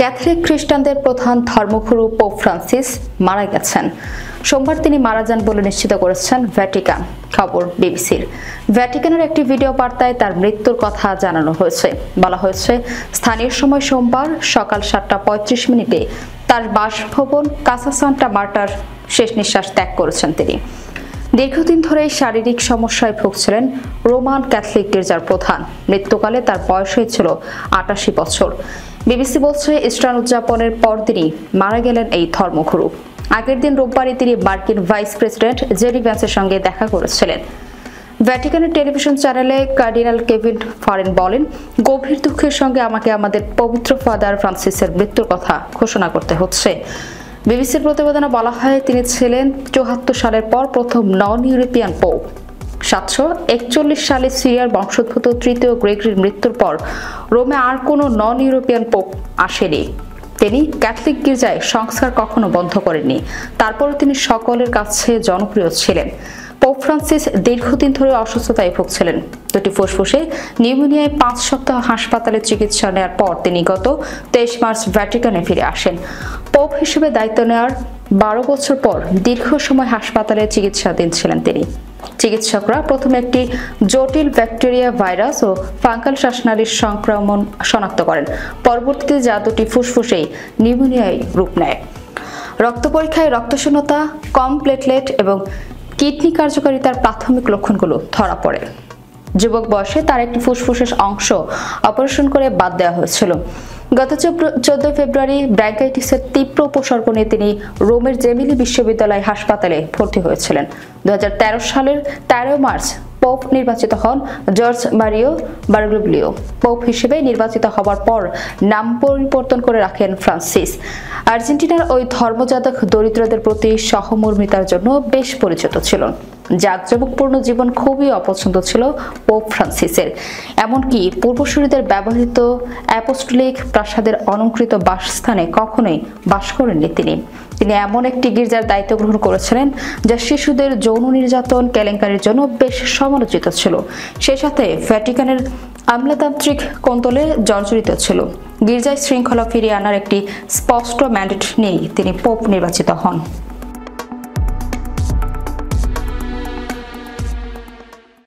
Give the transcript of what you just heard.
Catholic খ্রিস্টানদের প্রধান ধর্মগুরু পোপ ফ্রান্সিস মারা গেছেন। সোমবার তিনি মারা যান বলে নিশ্চিত করেছেন ভ্যাটিকান। খবর বিবিসির। ভ্যাটিকানের একটি ভিডিও বার্তায় তার মৃত্যুর কথা জানানো হয়েছে। বলা হয়েছে, স্থানীয় সময় সোমবার সকাল 7:35 তার বাসভবন কাসা সান্টা মার্টার শেষ নিঃশ্বাস ত্যাগ করেছেন তিনি। দীর্ঘদিন ধরে শারীরিক সমস্যায় ভুগছিলেন রোমান ক্যাথলিক গির্জার প্রধান। মৃত্যুকালে তার বয়স হয়েছিল 88 বছর। বিবিসি বলছে, ইস্টার উদযাপনের পরদিনই মারা গেলেন এই ধর্মগুরু। আগের দিন রোববারই তিনি মার্কিন ভাইস প্রেসিডেন্ট জেডি ভ্যান্সের সঙ্গে দেখা করেছিলেন। ভ্যাটিকানের টেলিভিশন চ্যানেলে কার্ডিনাল কেভিন ফারেন বলেন, গভীর দুঃখের সঙ্গে আমাকে আমাদের পবিত্র ফাদার ফ্রান্সিসের মৃত্যুর কথা ঘোষণা করতে হচ্ছে। বিবিসির প্রতিবেদনে বলা হয়, তিনি ছিলেন 74 সালের পর প্রথম নন ইউরোপিয়ান পোপ। 741 সালে সিরিয়ার বংশোদ্ভূত তৃতীয় গ্রেগরির মৃত্যুর পর রোমে আর কোনো নন ইউরোপিয়ান পোপ আসেনি। তিনি ক্যাথলিক গির্জায় সংস্কার কখনো বন্ধ করেননি। তারপরও তিনি সকলের কাছে জনপ্রিয় ছিলেন। পোপ ফ্রান্সিস দীর্ঘদিন ধরে অসুস্থতায় ভুগছিলেন। দুটি ফুসফুসে নিউমোনিয়ায় 5 সপ্তাহ হাসপাতালে চিকিৎসা নেওয়ার পর তিনি গত 23 মার্চ ভ্যাটিকানে ফিরে আসেন। পোপ হিসেবে দায়িত্ব নেওয়ার 12 বছর পর দীর্ঘ সময় হাসপাতালে চিকিৎসাধীন ছিলেন তিনি। চিকিৎসকরা প্রথমে একটি জটিল ব্যাকটেরিয়া, ভাইরাস ও ফাঙ্গাল শ্বাসনালীর সংক্রমণ শনাক্ত করেন। পরবর্তীতে যা দুটি ফুসফুসেই নিউমোনিয়ায় রূপ নেয়। রক্ত পরীক্ষায় রক্তশূন্যতা, কম প্লেটলেট এবং কিডনি কার্যকারিতার প্রাথমিক লক্ষণগুলো ধরা পড়ে। যুবক বয়সে তার একটি ফুসফুসের অংশ অপারেশন করে বাদ দেওয়া হয়েছিল। গত 14 ফেব্রুয়ারি ব্রঙ্কাইটিসের তীব্র উপসর্গ নিয়ে তিনি রোমের জেমিলি বিশ্ববিদ্যালয় হাসপাতালে ভর্তি হয়েছিলেন। 2013 সালের 13 মার্চ পোপ নির্বাচিত হন জর্জ মারিও বারগোলিও। পোপ হিসেবে নির্বাচিত হওয়ার পর নাম পরিবর্তন করে রাখেন ফ্রান্সিস। আর্জেন্টিনার ওই ধর্মযাজক দরিদ্রদের প্রতি সহমর্মিতার জন্য বেশ পরিচিত ছিলেন। জাঁকজমকপূর্ণ জীবন খুবই অপছন্দ ছিল পোপ ফ্রান্সিসের। এমনকি পূর্বসূরীদের ব্যবহৃত অ্যাপোস্টলিক প্রাসাদের অলংকৃত বাসস্থানে কখনোই বাস করেননি তিনি। তিনি এমন একটি গির্জার দায়িত্ব গ্রহণ করেছিলেন যা শিশুদের যৌন নির্যাতন কেলেঙ্কারির জন্য বেশ সমালোচিত ছিল। সেই সাথে ভ্যাটিকানের আমলাতান্ত্রিক কোন্দলে জর্জরিত ছিল। গির্জায় শৃঙ্খলা ফিরিয়ে আনার একটি স্পষ্ট ম্যান্ডেট নিয়েই তিনি পোপ নির্বাচিত হন।